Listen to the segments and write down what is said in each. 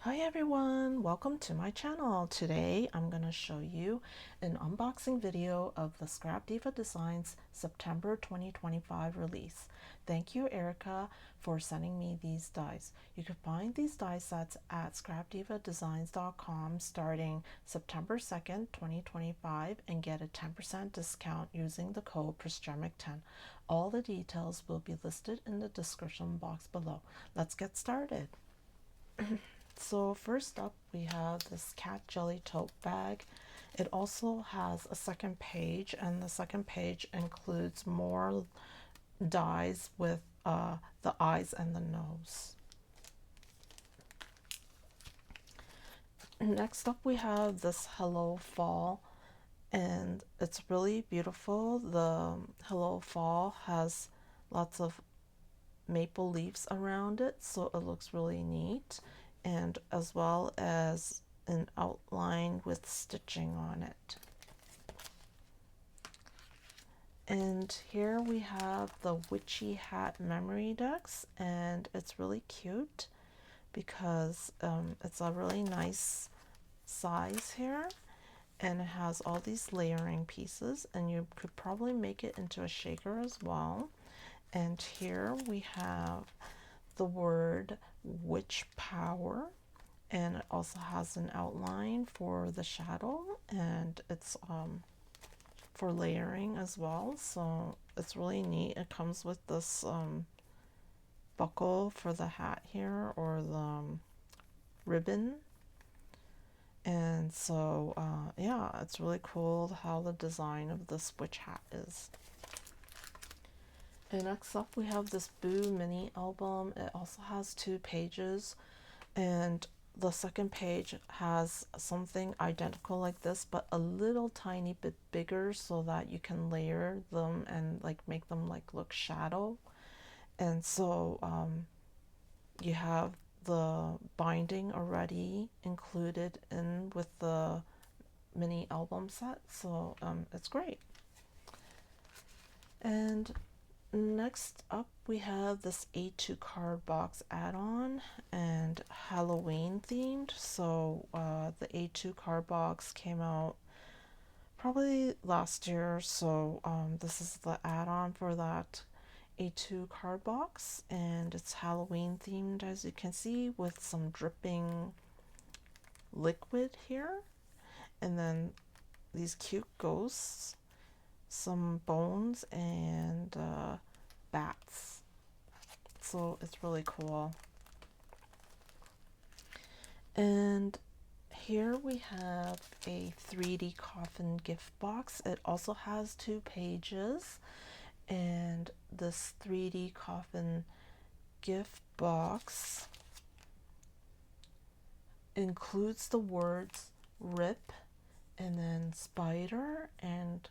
Hi everyone, welcome to my channel. Today I'm going to show you an unboxing video of the Diva Designs September 2025 release. Thank you Erica for sending me these dies. You can find these die sets at scrapdivadesigns.com starting September 2nd, 2025 and get a 10% discount using the code PRISGERMIC10. All the details will be listed in the description box below. Let's get started. So first up we have this cat jelly tote bag. It also has a second page, and the second page includes more dies with the eyes and the nose. Next up we have this Hello Fall, and it's really beautiful. The Hello Fall has lots of maple leaves around it, so it looks really neat, and as well as an outline with stitching on it. And here we have the Witchy Hat Memorydex, and it's really cute because it's a really nice size here, and it has all these layering pieces, and you could probably make it into a shaker as well. And here we have the word witch power, and it also has an outline for the shadow, and it's for layering as well, so it's really neat. It comes with this buckle for the hat here, or the ribbon, and so yeah, it's really cool how the design of this witch hat is. And next up we have this Boo mini album. It also has 2 pages, and the second page has something identical like this but a little tiny bit bigger, so that you can layer them and like make them like look shadow. And so you have the binding already included in with the mini album set, so it's great. And next up we have this A2 card box add-on, and Halloween themed. So the A2 card box came out probably last year, so this is the add-on for that A2 card box, and it's Halloween themed, as you can see, with some dripping liquid here, and then these cute ghosts, some bones, and bats. So it's really cool. And here we have a 3D coffin gift box. It also has 2 pages, and this 3D coffin gift box includes the words rip, and then spider, and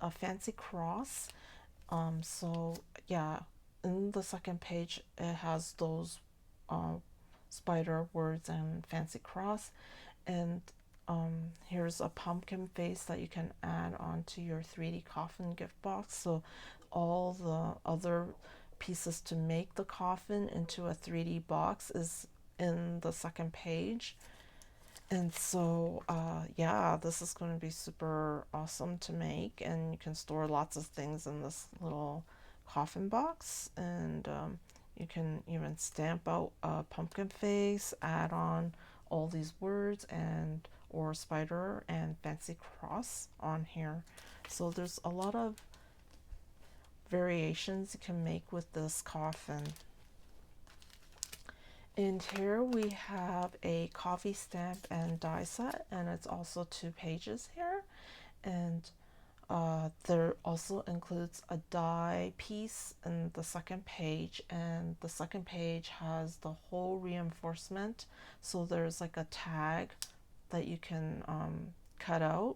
a fancy cross. So yeah, in the second page it has those spider words and fancy cross, and here's a pumpkin face that you can add onto your 3D coffin gift box. So all the other pieces to make the coffin into a 3D box is in the second page. And so yeah, this is going to be super awesome to make, and you can store lots of things in this little coffin box, and you can even stamp out a pumpkin face, add on all these words, and or spider and fancy cross on here. So there's a lot of variations you can make with this coffin. And here we have a Coffin Stamp Die Set, and it's also 2 pages here, and there also includes a die piece in the second page, and the second page has the whole reinforcement. So there's like a tag that you can cut out,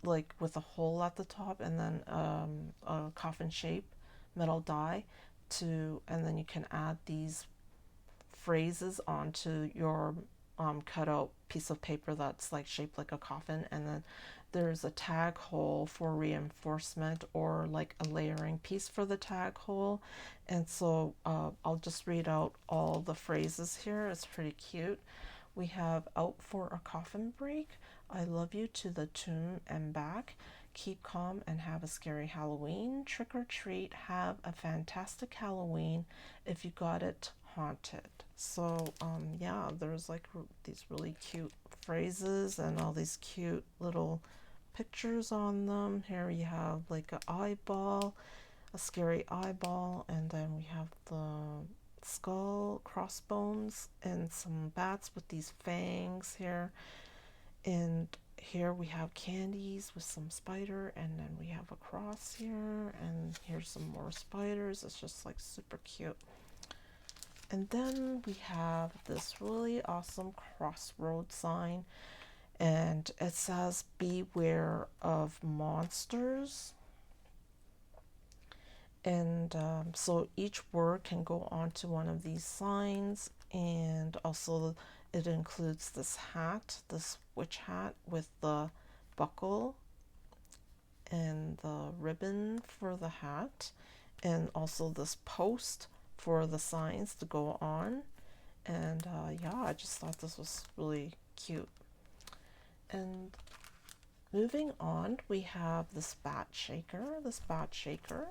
like with a hole at the top, and then a coffin shape metal die and then you can add these phrases onto your cutout piece of paper that's like shaped like a coffin, and then there's a tag hole for reinforcement or like a layering piece for the tag hole. And so I'll just read out all the phrases here. It's pretty cute. We have out for a coffin break, I love you to the tomb and back, keep calm and have a scary Halloween, trick or treat, have a fantastic Halloween, if you got it, haunted. So yeah, there's like these really cute phrases and all these cute little pictures on them. Here you have like an eyeball, a scary eyeball, and then we have the skull, crossbones, and some bats with these fangs here. And here we have candies with some spider, and then we have a cross here, and here's some more spiders. It's just like super cute. And then we have this really awesome Crossroad sign, and it says beware of monsters. And so each word can go onto one of these signs, and also it includes this hat, this witch hat with the buckle and the ribbon for the hat, and also this post for the signs to go on. And yeah, I just thought this was really cute. And moving on, we have this bat shaker. This bat shaker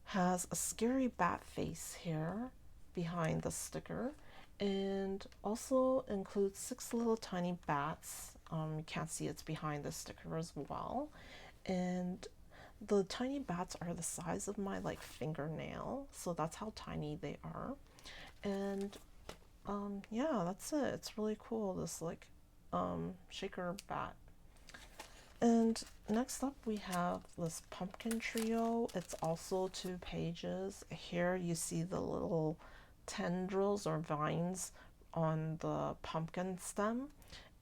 has a scary bat face here behind the sticker, and also includes 6 little tiny bats. You can't see it's behind the sticker as well. And the tiny bats are the size of my like fingernail, so that's how tiny they are. And yeah, that's it. It's really cool, this like shaker bat. And next up we have this pumpkin trio. It's also 2 pages. Here you see the little tendrils or vines on the pumpkin stem.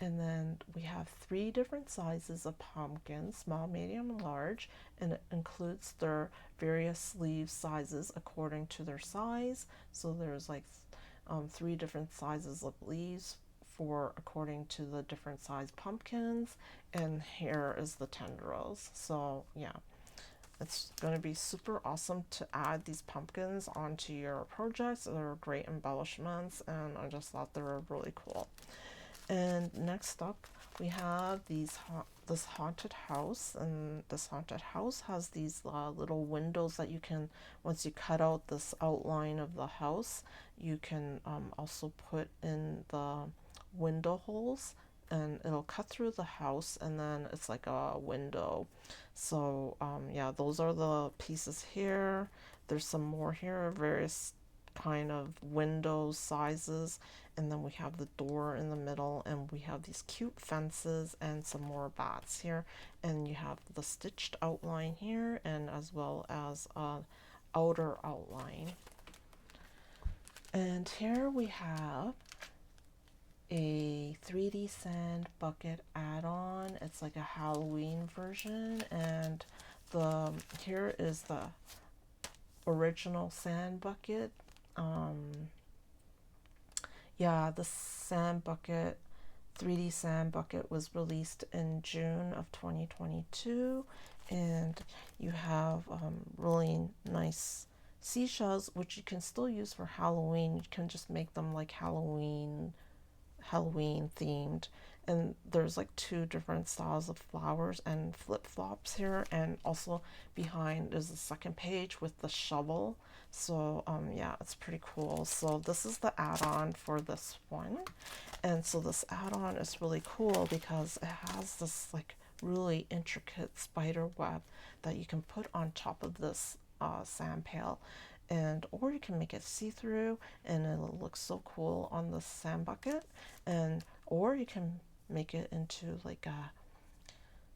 And then we have 3 different sizes of pumpkins, small, medium, and large, and it includes their various sleeve sizes according to their size. So there's like 3 different sizes of leaves for according to the different size pumpkins, and here is the tendrils. So yeah, it's going to be super awesome to add these pumpkins onto your projects. They're great embellishments, and I just thought they were really cool. And next up we have this haunted house, and this haunted house has these little windows that you can, once you cut out this outline of the house, you can also put in the window holes, and it'll cut through the house, and then it's like a window. So yeah, those are the pieces here. There's some more here, various kind of window sizes, and then we have the door in the middle, and we have these cute fences and some more bats here, and you have the stitched outline here, and as well as outer outline. And here we have a 3D sand bucket add-on. It's like a Halloween version, and here is the original sand bucket. Yeah, the sand bucket, 3D sand bucket, was released in June of 2022, and you have really nice seashells, which you can still use for Halloween. You can just make them like Halloween themed, and there's like 2 different styles of flowers and flip-flops here, and also behind is the second page with the shovel. So yeah, it's pretty cool. So this is the add-on for this one, and so this add-on is really cool because it has this like really intricate spider web that you can put on top of this sand pail, and or you can make it see-through and it'll look so cool on the sand bucket, and or you can make it into like a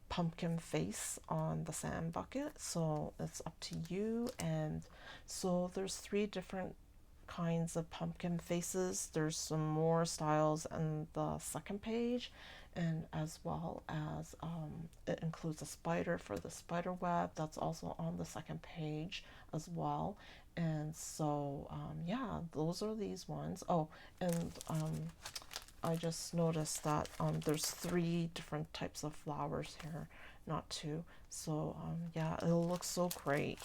pumpkin face on the sand bucket. So it's up to you. And so there's 3 different kinds of pumpkin faces. There's some more styles in the second page, and as well as it includes a spider for the spider web that's also on the second page as well. And so yeah, those are these ones. Oh, and I just noticed that there's 3 different types of flowers here, not 2. So yeah, it looks so great.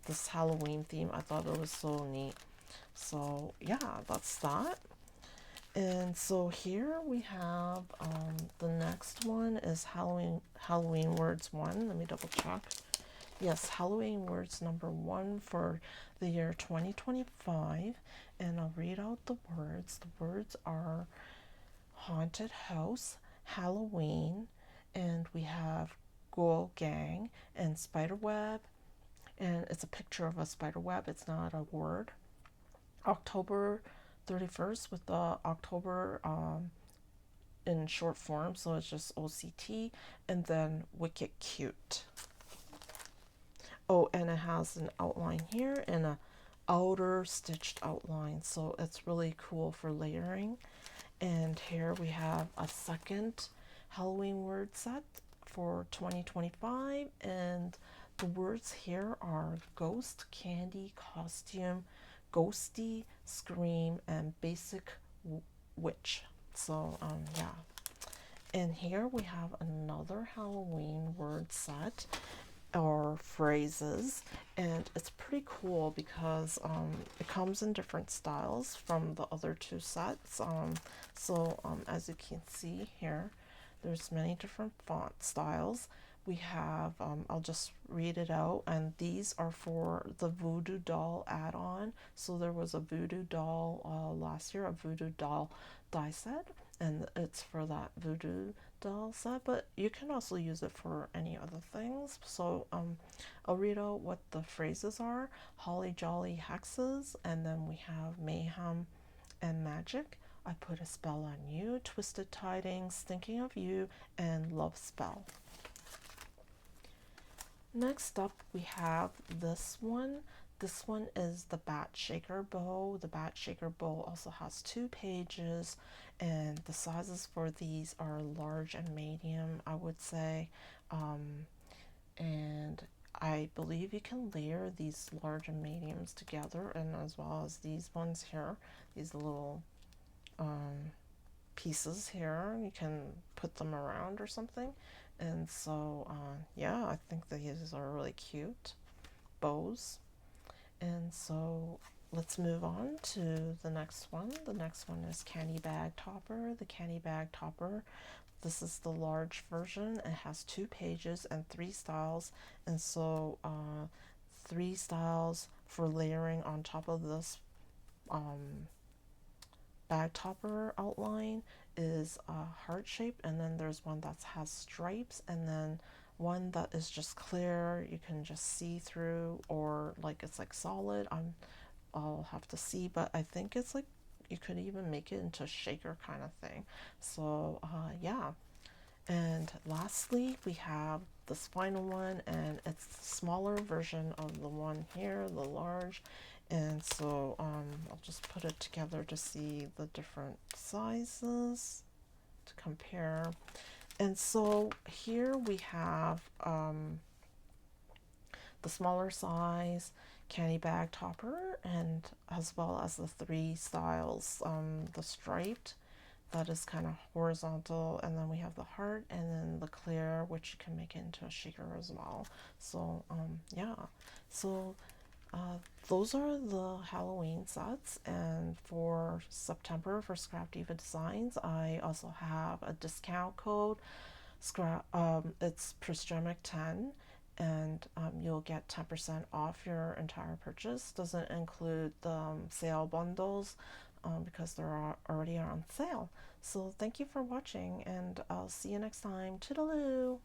This Halloween theme, I thought it was so neat. So yeah, that's that. And so here we have the next one is Halloween words 1. Let me double check. Yes, Halloween words number 1 for the year 2025. And I'll read out the words. The words are haunted house, Halloween, and we have ghoul gang and spider web. And it's a picture of a spider web, it's not a word. October 31st with the October in short form, so it's just OCT, and then Wicked Cute. Oh, and it has an outline here and a outer stitched outline, so it's really cool for layering. And here we have a second Halloween word set for 2025, and the words here are ghost, candy, costume, ghosty, scream, and basic witch. So yeah. And here we have another Halloween word set or phrases, and it's pretty cool because it comes in different styles from the other 2 sets. As you can see here, there's many different font styles. We have, I'll just read it out, and these are for the Voodoo Doll Add On. So there was a Voodoo Doll last year, a Voodoo Doll Die Set, and it's for that Voodoo Doll set, but you can also use it for any other things. So I'll read out what the phrases are. Holly jolly hexes, and then we have mayhem and magic. I put a spell on you, twisted tidings, thinking of you, and love spell. Next up we have this one. This one is the Bat Shaker Bow. The Bat Shaker Bow also has 2 pages, and the sizes for these are large and medium, I would say. And I believe you can layer these large and mediums together, and as well as these ones here, these little pieces here, you can put them around or something. And so yeah, I think that these are really cute bows. And so let's move on to the next one. The next one is Candy Bag Topper. The Candy Bag Topper, this is the large version. It has 2 pages and 3 styles, and so 3 styles for layering on top of this bag topper outline is heart shape, and then there's one that has stripes, and then one that is just clear, you can just see through, or like it's like solid. I'll have to see, but I think it's like you could even make it into a shaker kind of thing. So yeah. And lastly, we have this final one, and it's the smaller version of the one here, the large. And so I'll just put it together to see the different sizes to compare. And so here we have the smaller size candy bag topper, and as well as the 3 styles, the striped, that is kind of horizontal, and then we have the heart, and then the clear, which you can make it into a shaker as well. So yeah, so those are the Halloween sets. And for September, for Scrap Diva Designs, I also have a discount code. It's Prisgemic 10, and you'll get 10% off your entire purchase. Doesn't include the sale bundles because they're already on sale. So thank you for watching, and I'll see you next time. Toodaloo!